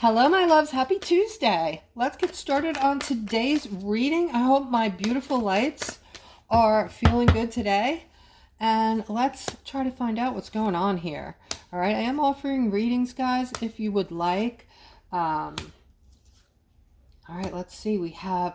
Hello, my loves. Happy Tuesday. Let's get started on today's reading. I hope my beautiful lights are feeling good today. And let's try to find out what's going on here. All right, I am offering readings, guys, if you would like. All right, let's see. We have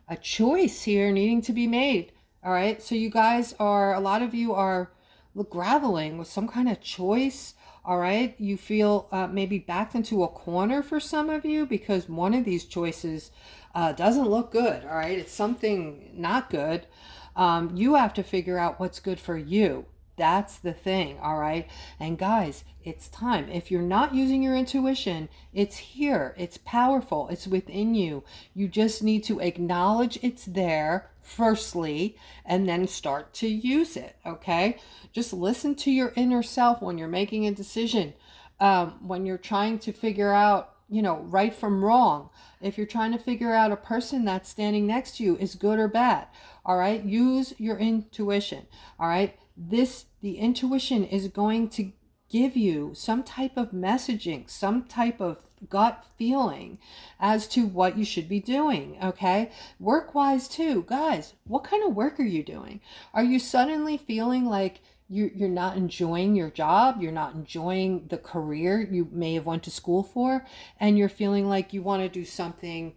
a choice here needing to be made. All right, so you guys are, a lot of you are graveling with some kind of choice. All right, you feel maybe backed into a corner for some of you because one of these choices doesn't look good. All right, it's something not good. You have to figure out what's good for you. That's the thing, all right? And guys, it's time. If you're not using your intuition, it's here. It's powerful. It's within you. You just need to acknowledge it's there firstly and then start to use it, okay? Just listen to your inner self when you're making a decision, when you're trying to figure out, right from wrong. If you're trying to figure out a person that's standing next to you is good or bad, all right? Use your intuition, all right? The intuition is going to give you some type of messaging, some type of gut feeling as to what you should be doing, okay? Work-wise too. Guys, what kind of work are you doing? Are you suddenly feeling like you're not enjoying your job, you're not enjoying the career you may have went to school for, and you're feeling like you want to do something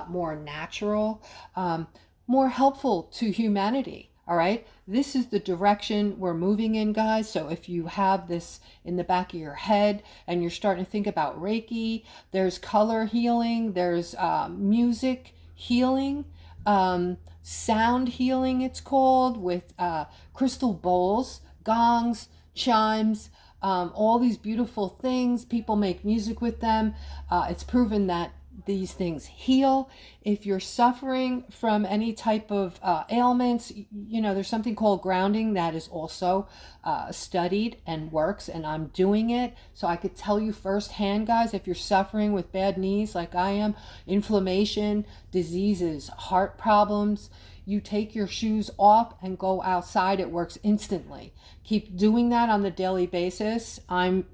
more natural, more helpful to humanity? All right, this is the direction we're moving in, guys. So if you have this in the back of your head and you're starting to think about Reiki, there's color healing, there's music healing, sound healing, it's called, with crystal bowls, gongs, chimes, all these beautiful things. People make music with them. It's proven that these things heal. If you're suffering from any type of ailments, there's something called grounding that is also studied and works, and I'm doing it. So I could tell you firsthand, guys, if you're suffering with bad knees like I am, inflammation, diseases, heart problems, you take your shoes off and go outside. It works instantly. Keep doing that on the daily basis. I'm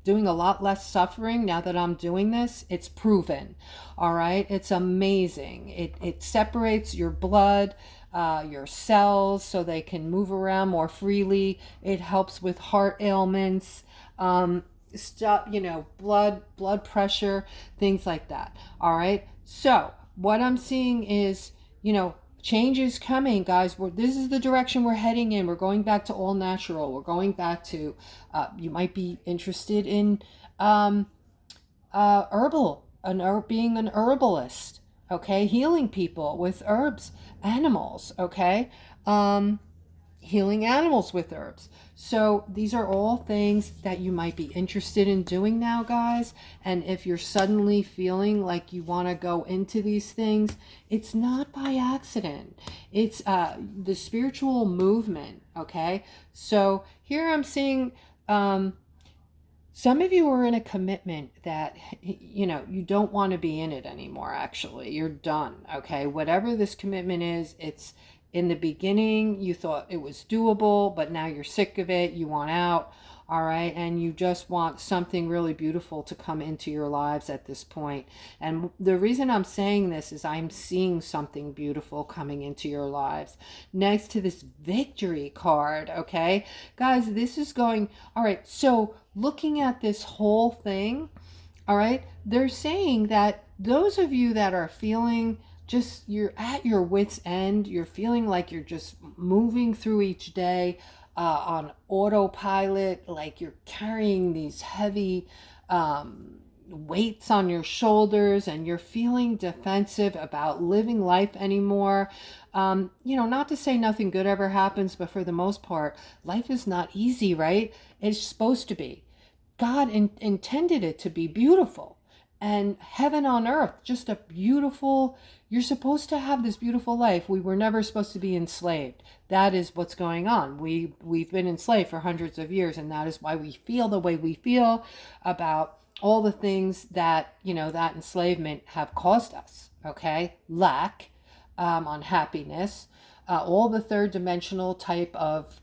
doing a lot less suffering now that I'm doing this. It's proven. All right. It's amazing. It separates your blood, your cells, so they can move around more freely. It helps with heart ailments, stuff, blood pressure, things like that. All right. So what I'm seeing is, change is coming, guys. This is the direction we're heading in. We're going back to all natural. We're going back to, you might be interested in being an herbalist, okay? Healing people with herbs, animals, okay? Healing animals with herbs. So these are all things that you might be interested in doing now, guys. And if you're suddenly feeling like you want to go into these things, it's not by accident. It's the spiritual movement, okay? So here I'm seeing some of you are in a commitment that, you don't want to be in it anymore, actually. You're done, okay? Whatever this commitment is, it's in the beginning, you thought it was doable, but now you're sick of it. You want out, all right? And you just want something really beautiful to come into your lives at this point. And the reason I'm saying this is I'm seeing something beautiful coming into your lives. Next to this victory card, okay? Guys, this is going, all right, so looking at this whole thing, all right, they're saying that those of you that are feeling just you're at your wit's end, you're feeling like you're just moving through each day on autopilot, like you're carrying these heavy weights on your shoulders and you're feeling defensive about living life anymore. Not to say nothing good ever happens, but for the most part, life is not easy, right? It's supposed to be. God intended it to be beautiful. And heaven on earth, just a beautiful, you're supposed to have this beautiful life. We were never supposed to be enslaved. That is what's going on. We've been enslaved for hundreds of years, and that is why we feel the way we feel about all the things that, that enslavement have caused us, okay? Lack, unhappiness, all the third dimensional type of,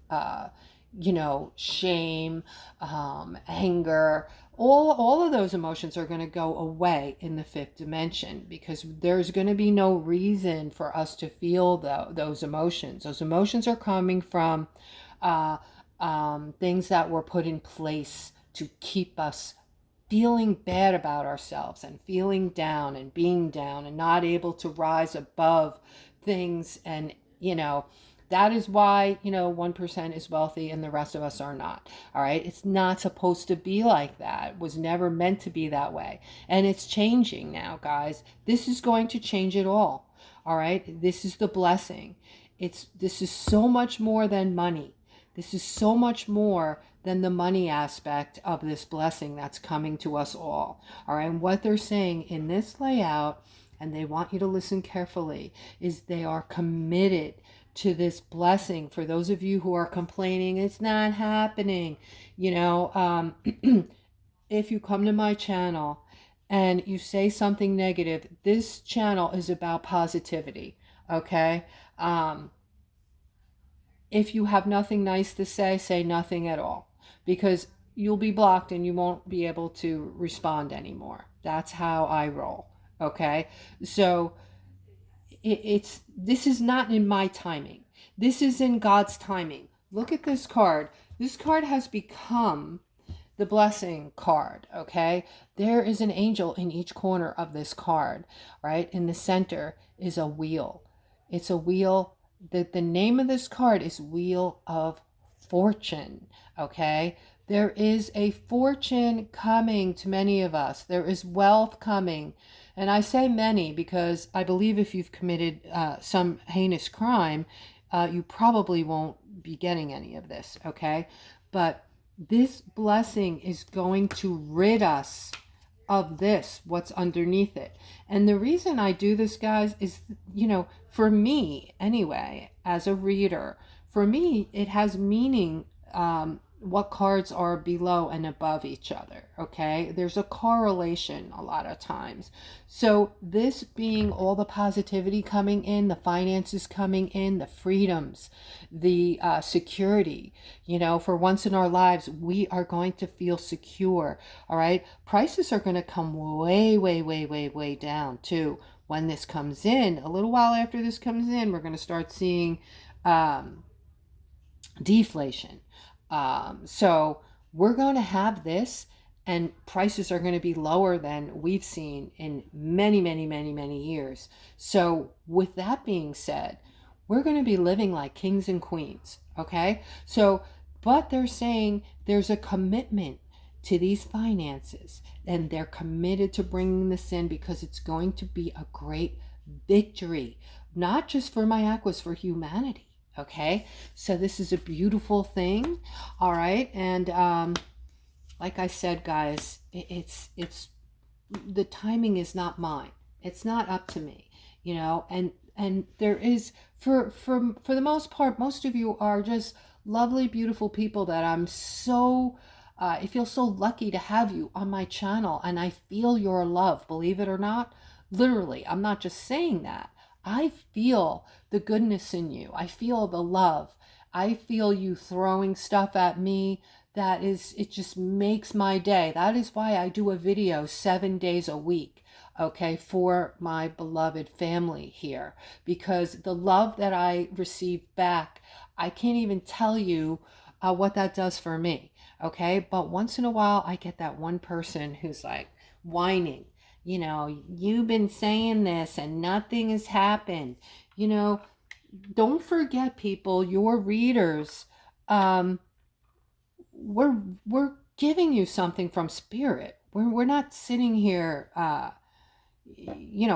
shame, anger, all of those emotions are going to go away in the fifth dimension, because there's going to be no reason for us to feel those emotions. Those emotions are coming from things that were put in place to keep us feeling bad about ourselves and feeling down and being down and not able to rise above things. And that is why 1% is wealthy and the rest of us are not. All right, it's not supposed to be like that. It was never meant to be that way, and it's changing now, guys. This is going to change it all. All right, this is the blessing. This is so much more than money. This is so much more than the money aspect of this blessing that's coming to us all. All right, and what they're saying in this layout, and they want you to listen carefully, is they are committed to this blessing. For those of you who are complaining, it's not happening, if you come to my channel and you say something negative, this channel is about positivity, okay? If you have nothing nice to say nothing at all, because you'll be blocked and you won't be able to respond anymore. That's how I roll, okay? So this is not in my timing. This is in God's timing. Look at this card. This card has become the blessing card, okay? There is an angel in each corner of this card, right? In the center is a wheel. It's a wheel. The name of this card is Wheel of Fortune, okay? There is a fortune coming to many of us. There is wealth coming. And I say many because I believe if you've committed some heinous crime, you probably won't be getting any of this, okay? But this blessing is going to rid us of this, what's underneath it. And the reason I do this, guys, is, for me anyway, as a reader, for me, it has meaning what cards are below and above each other, okay? There's a correlation a lot of times. So this being all the positivity coming in, the finances coming in, the freedoms, the security, for once in our lives, we are going to feel secure, all right? Prices are going to come way, way, way, way, way down too. When this comes in, a little while after this comes in, we're going to start seeing deflation. So we're going to have this, and prices are going to be lower than we've seen in many, many, many, many years. So with that being said, we're going to be living like kings and queens, okay? So, but they're saying there's a commitment to these finances, and they're committed to bringing this in because it's going to be a great victory, not just for my aquas, for humanity. Okay, so this is a beautiful thing. All right, and like I said, guys, it's the timing is not mine. It's not up to me, and there is, for the most part, most of you are just lovely, beautiful people that I'm so I feel so lucky to have you on my channel, and I feel your love, believe it or not. Literally, I'm not just saying that. I feel the goodness in you. I feel the love. I feel you throwing stuff at me. It just makes my day. That is why I do a video 7 days a week, okay, for my beloved family here. Because the love that I receive back, I can't even tell you what that does for me, okay? But once in a while, I get that one person who's like whining. You've been saying this and nothing has happened. Don't forget, people, your readers, we're giving you something from spirit. We're not sitting here,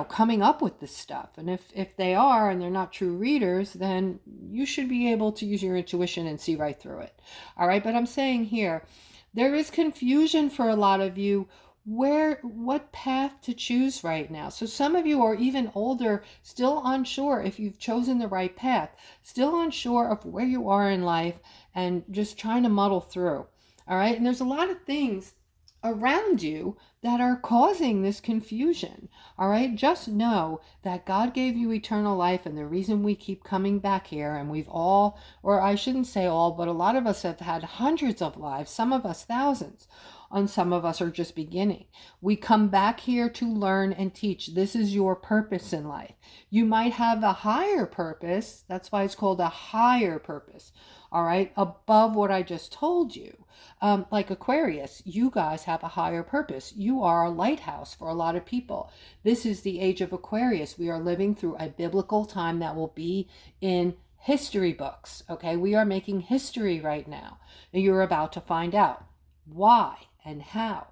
coming up with this stuff. And if they are and they're not true readers, then you should be able to use your intuition and see right through it. All right, but I'm saying here, there is confusion for a lot of you what path to choose right now. So some of you are even older, still unsure if you've chosen the right path, still unsure of where you are in life and just trying to muddle through. All right. And there's a lot of things around you that are causing this confusion. All right. Just know that God gave you eternal life. And the reason we keep coming back here, and we've all, or I shouldn't say all, but a lot of us have had hundreds of lives, some of us thousands. and some of us are just beginning. We come back here to learn and teach. This is your purpose in life. You might have a higher purpose. That's why it's called a higher purpose. All right, above what I just told you. Like Aquarius, you guys have a higher purpose. You are a lighthouse for a lot of people. This is the age of Aquarius. We are living through a biblical time that will be in history books. Okay, we are making history right now. And you're about to find out why and how.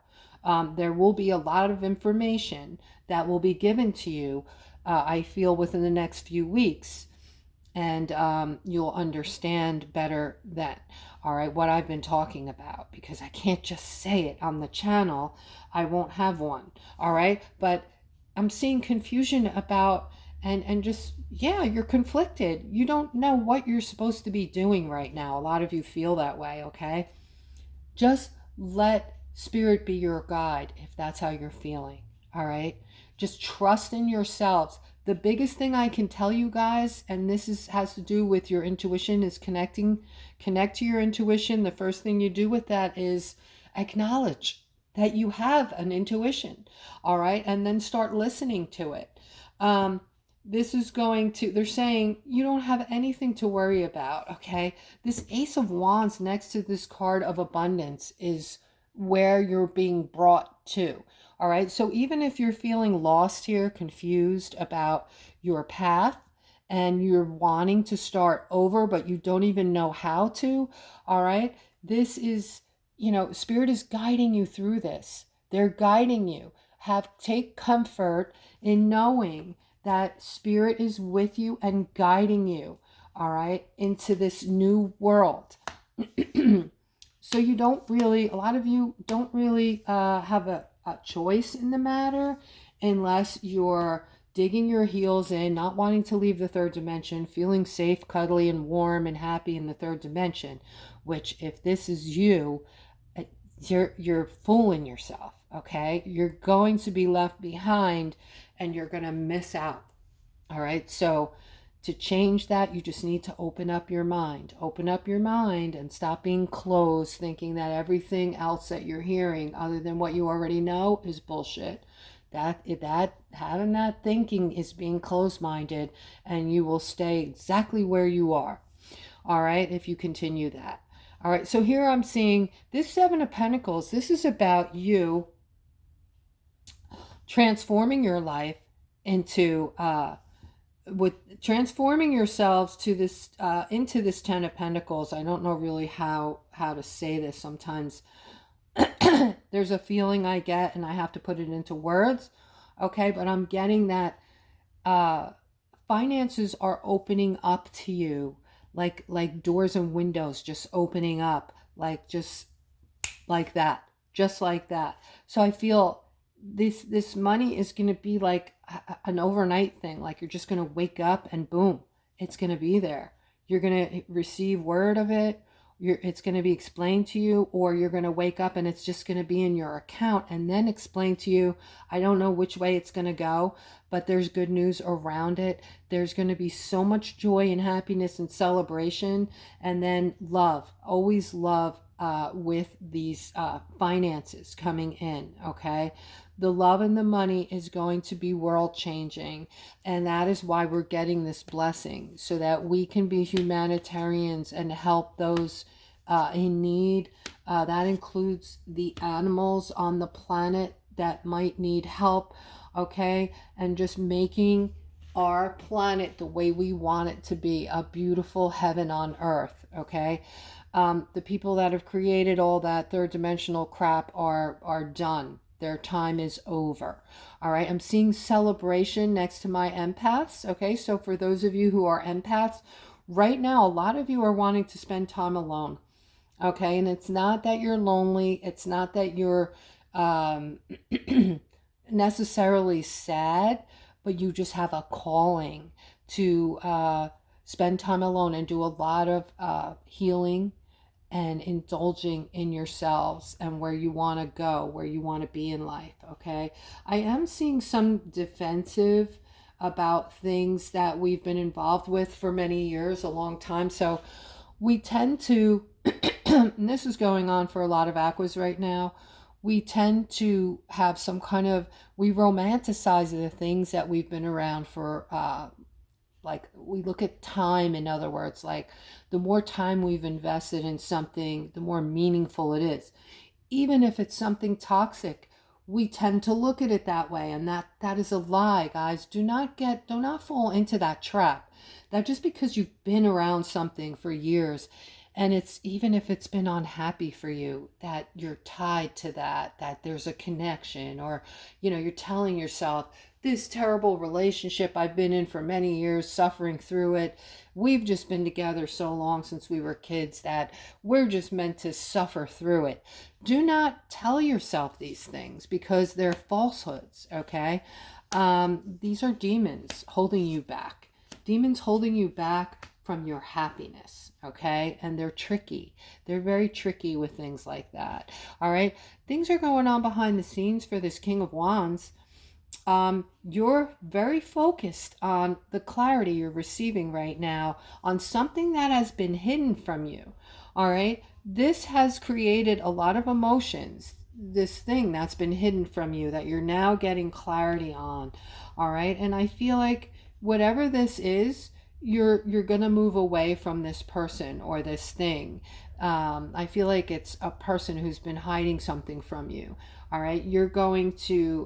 There will be a lot of information that will be given to you, I feel, within the next few weeks. And you'll understand better then, all right, what I've been talking about, because I can't just say it on the channel. I won't have one, all right? But I'm seeing confusion about, and just, yeah, you're conflicted. You don't know what you're supposed to be doing right now. A lot of you feel that way, okay? Just let Spirit be your guide if that's how you're feeling, all right? Just trust in yourselves. The biggest thing I can tell you guys, and this has to do with your intuition, is connect to your intuition. The first thing you do with that is acknowledge that you have an intuition, all right? And then start listening to it. This is going to, they're saying you don't have anything to worry about, okay? This Ace of Wands next to this card of abundance is where you're being brought to. All right, so even if you're feeling lost here, confused about your path, and you're wanting to start over, but you don't even know how to, all right, this is, Spirit is guiding you through this. They're guiding you. Take comfort in knowing that Spirit is with you and guiding you, all right, into this new world. So you don't really, a lot of you don't really have a choice in the matter unless you're digging your heels in, not wanting to leave the third dimension, feeling safe, cuddly, and warm and happy in the third dimension, which if this is you, you're fooling yourself, okay? You're going to be left behind and you're going to miss out, all right? So to change that, you just need to open up your mind. Open up your mind and stop being closed, thinking that everything else that you're hearing other than what you already know is bullshit. Having that thinking is being closed-minded, and you will stay exactly where you are. All right, if you continue that. All right, so here I'm seeing this Seven of Pentacles. This is about you transforming your life into with transforming yourselves to this into this Ten of Pentacles. I don't know really how to say this. Sometimes there's a feeling I get and I have to put it into words, okay? But I'm getting that finances are opening up to you, like doors and windows just opening up, just like that. So I feel this money is going to be like an overnight thing. Like you're just going to wake up and boom, it's going to be there. You're going to receive word of it. It's going to be explained to you, or you're going to wake up and it's just going to be in your account and then explained to you. I don't know which way it's going to go, but there's good news around it. There's going to be so much joy and happiness and celebration, and then love, always love with these finances coming in, okay? The love and the money is going to be world changing, and that is why we're getting this blessing, so that we can be humanitarians and help those in need. That includes the animals on the planet that might need help, okay? And just making our planet the way we want it to be, a beautiful heaven on earth, okay? The people that have created all that third dimensional crap are done. Their time is over. All right. I'm seeing celebration next to my empaths. Okay. So for those of you who are empaths right now, a lot of you are wanting to spend time alone. Okay. And it's not that you're lonely. It's not that you're necessarily sad, but you just have a calling to spend time alone and do a lot of healing and indulging in yourselves and where you want to go, where you want to be in life, okay? I am seeing some defensive about things that we've been involved with for many years, a long time. So we tend to, and this is going on for a lot of Aquas right now, we tend to have some kind of, we romanticize the things that we've been around for, like we look at time, in other words, like the more time we've invested in something, the more meaningful it is. Even if it's something toxic, we tend to look at it that way, and that is a lie, guys. Do not fall into that trap. That just because you've been around something for years, and it's, even if it's been unhappy for you, that you're tied to that there's a connection, or you're telling yourself, this terrible relationship I've been in for many years, suffering through it. We've just been together so long since we were kids that we're just meant to suffer through it. Do not tell yourself these things, because they're falsehoods, okay? These are demons holding you back. Demons holding you back from your happiness, okay? And they're tricky. They're very tricky with things like that, all right? Things are going on behind the scenes for this King of Wands. You're very focused on the clarity you're receiving right now on something that has been hidden from you. All right. This has created a lot of emotions, this thing that's been hidden from you that you're now getting clarity on. All right. And I feel like whatever this is, you're going to move away from this person or this thing. I feel like it's a person who's been hiding something from you. All right, you're going to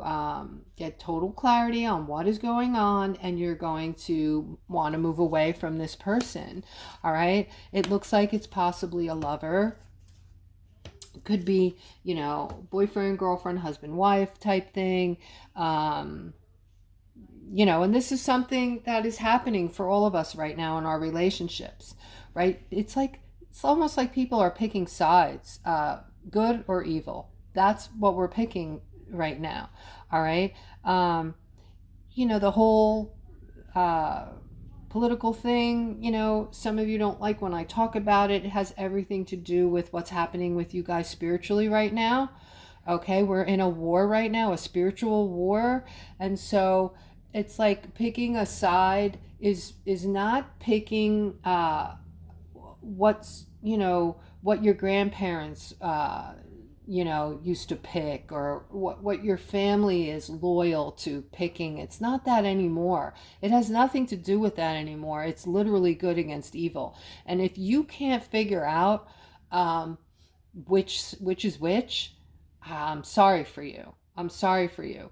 get total clarity on what is going on, and you're going to want to move away from this person. All right, it looks like it's possibly a lover. It could be, boyfriend, girlfriend, husband, wife type thing. And this is something that is happening for all of us right now in our relationships, right? It's almost like people are picking sides, good or evil. That's what we're picking right now. All right. The whole political thing, some of you don't like when I talk about it. It has everything to do with what's happening with you guys spiritually right now. Okay. We're in a war right now, a spiritual war. And so it's like picking a side is not picking what's, what your grandparents used to pick, or what your family is loyal to picking. It's not that anymore. It has nothing to do with that anymore. It's literally good against evil. And if you can't figure out which is which, I'm sorry for you. I'm sorry for you.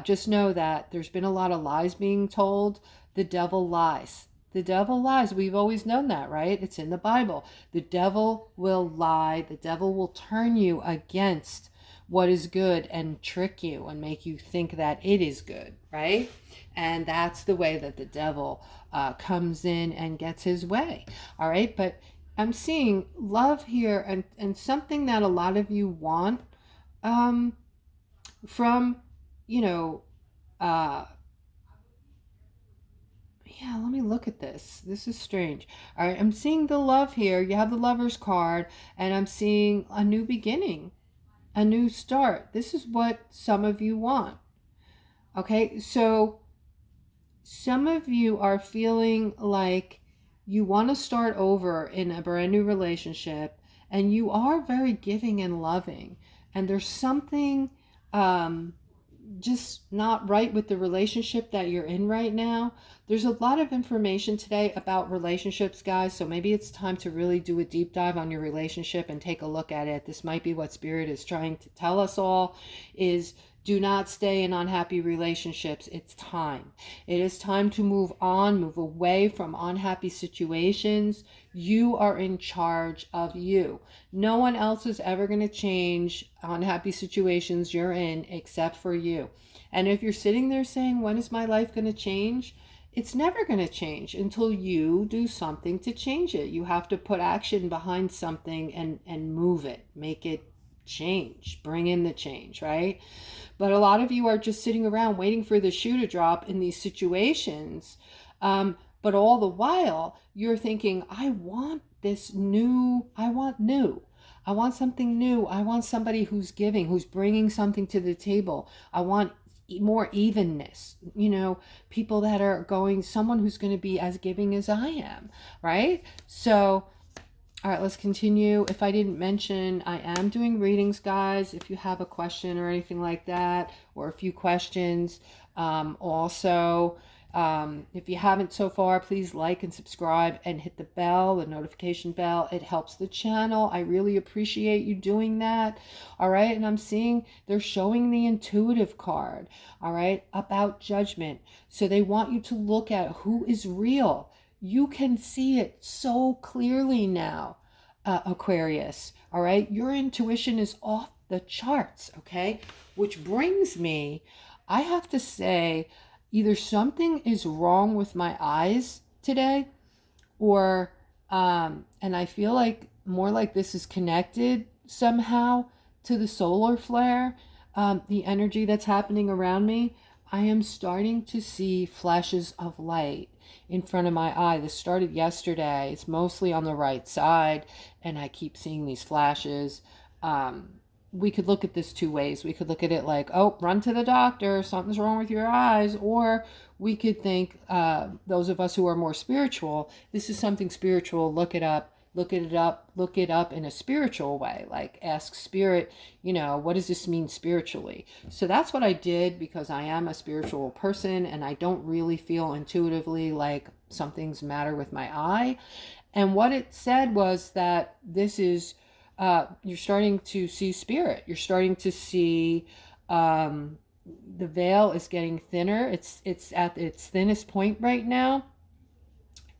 Just know that there's been a lot of lies being told. The devil lies. The devil lies. We've always known that, right? It's in the Bible. The devil will lie. The devil will turn you against what is good and trick you and make you think that it is good, right? And that's the way that the devil comes in and gets his way, all right? But I'm seeing love here, and something that a lot of you want from, yeah, let me look at this. This is strange. All right, I'm seeing the love here. You have the Lover's card, and I'm seeing a new beginning, a new start. This is what some of you want. Okay, so some of you are feeling like you want to start over in a brand new relationship, and you are very giving and loving, and there's something just not right with the relationship that you're in right now. There's a lot of information today about relationships, guys, so maybe it's time to really do a deep dive on your relationship and take a look at it. This might be what Spirit is trying to tell us all, is do not stay in unhappy relationships. It's time. It is time to move on, move away from unhappy situations. You are in charge of you. No one else is ever going to change unhappy situations you're in except for you. And if you're sitting there saying, when is my life going to change? It's never going to change until you do something to change it. You have to put action behind something and move it, make it change, bring in the change, right? But a lot of you are just sitting around waiting for the shoe to drop in these situations. But all the while you're thinking, I want this new, I want new. I want something new. I want somebody who's giving, who's bringing something to the table. I want more evenness, people that are going, someone who's going to be as giving as I am, right? So All right, let's continue. If I didn't mention, I am doing readings, guys. If you have a question or anything like that, or a few questions, also, if you haven't so far, please like and subscribe and hit the bell, the notification bell. It helps the channel. I really appreciate you doing that. All right, and I'm seeing they're showing the intuitive card, all right, about judgment. So they want you to look at who is real. You can see it so clearly now, Aquarius. All right. Your intuition is off the charts. Okay. Which brings me, I have to say, either something is wrong with my eyes today, or, and I feel like more like this is connected somehow to the solar flare, the energy that's happening around me. I am starting to see flashes of light in front of my eye. This started yesterday. It's mostly on the right side, and I keep seeing these flashes. We could look at this two ways. We could look at it like, oh, run to the doctor, something's wrong with your eyes. Or we could think, those of us who are more spiritual, this is something spiritual, look it up. Look it up in a spiritual way, like ask spirit, what does this mean spiritually? So that's what I did, because I am a spiritual person and I don't really feel intuitively like something's matter with my eye. And what it said was that this is, you're starting to see spirit. You're starting to see, the veil is getting thinner. It's at its thinnest point right now.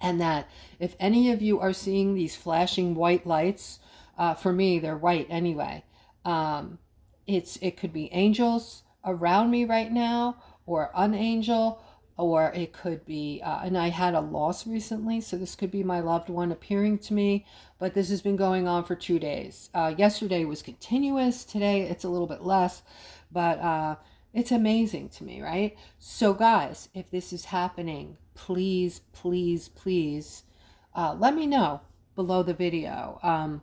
And that if any of you are seeing these flashing white lights, for me, they're white anyway. It could be angels around me right now, or an angel, or it could be, and I had a loss recently, so this could be my loved one appearing to me, but this has been going on for 2 days. Yesterday was continuous. Today it's a little bit less, but it's amazing to me, right? So guys, if this is happening, please, please, please, let me know below the video.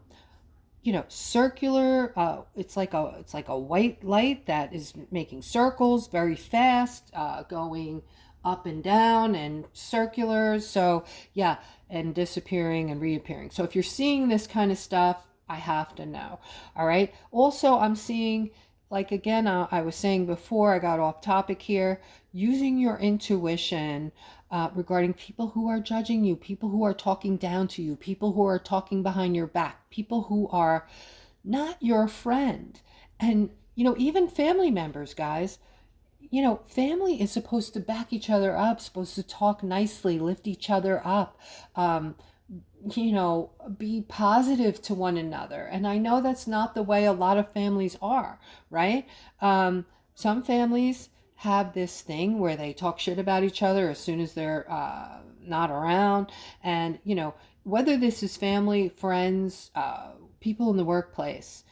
Circular, it's like a white light that is making circles very fast, going up and down and circular. So yeah, and disappearing and reappearing. So if you're seeing this kind of stuff, I have to know. All right. Also, I'm seeing, like, again, I was saying before, I got off topic here, using your intuition regarding people who are judging you, people who are talking down to you, people who are talking behind your back, people who are not your friend. And, even family members, guys, family is supposed to back each other up, supposed to talk nicely, lift each other up, be positive to one another. And I know that's not the way a lot of families are, right? Some families have this thing where they talk shit about each other as soon as they're not around. And, whether this is family, friends, people in the workplace,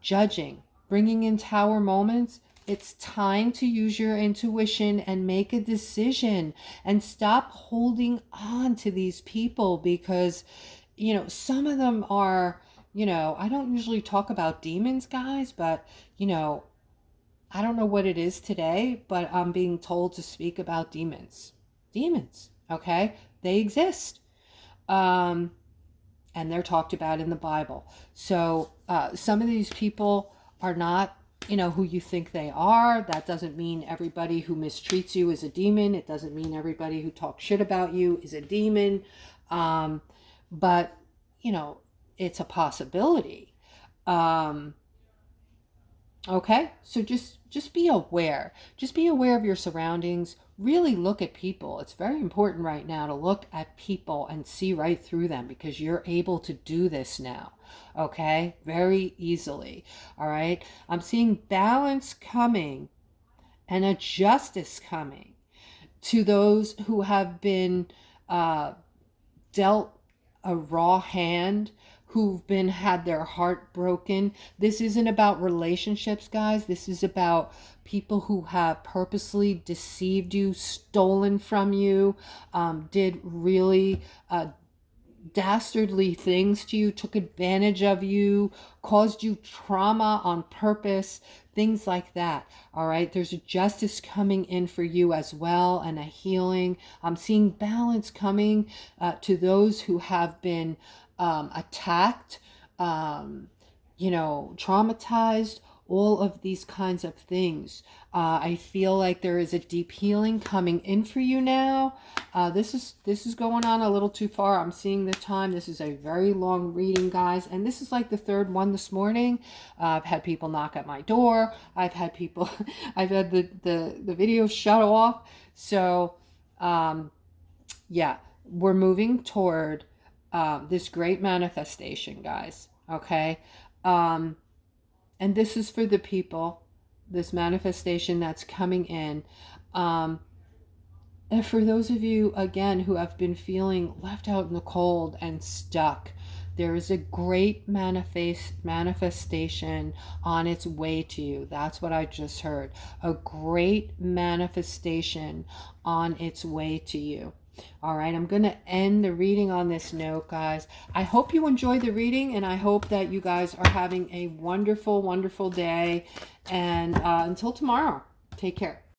judging, bringing in tower moments, it's time to use your intuition and make a decision and stop holding on to these people, because, some of them are, I don't usually talk about demons, guys, but, I don't know what it is today, but I'm being told to speak about demons. Demons, okay? They exist. And they're talked about in the Bible. So some of these people are not, who you think they are. That doesn't mean everybody who mistreats you is a demon. It doesn't mean everybody who talks shit about you is a demon. But, it's a possibility. Okay, so just be aware. Just be aware of your surroundings. Really look at people. It's very important right now to look at people and see right through them, because you're able to do this now. Okay, very easily. All right, I'm seeing balance coming and a justice coming to those who have been dealt a raw hand, who've had their heart broken. This isn't about relationships, guys. This is about people who have purposely deceived you, stolen from you, did really dastardly things to you, took advantage of you, caused you trauma on purpose, things like that. All right, there's a justice coming in for you as well, and a healing. I'm seeing balance coming to those who have been attacked, you know, traumatized, all of these kinds of things. I feel like there is a deep healing coming in for you now. This is going on a little too far. I'm seeing the time. This is a very long reading, guys, and this is like the third one this morning. I've had people knock at my door. I've had people, I've had the video shut off. So, yeah, we're moving toward this great manifestation, guys. Okay. And this is for the people, this manifestation that's coming in. And for those of you, again, who have been feeling left out in the cold and stuck, there is a great manifestation on its way to you. That's what I just heard. A great manifestation on its way to you. All right, I'm going to end the reading on this note, guys. I hope you enjoyed the reading, and I hope that you guys are having a wonderful, wonderful day. And until tomorrow, take care.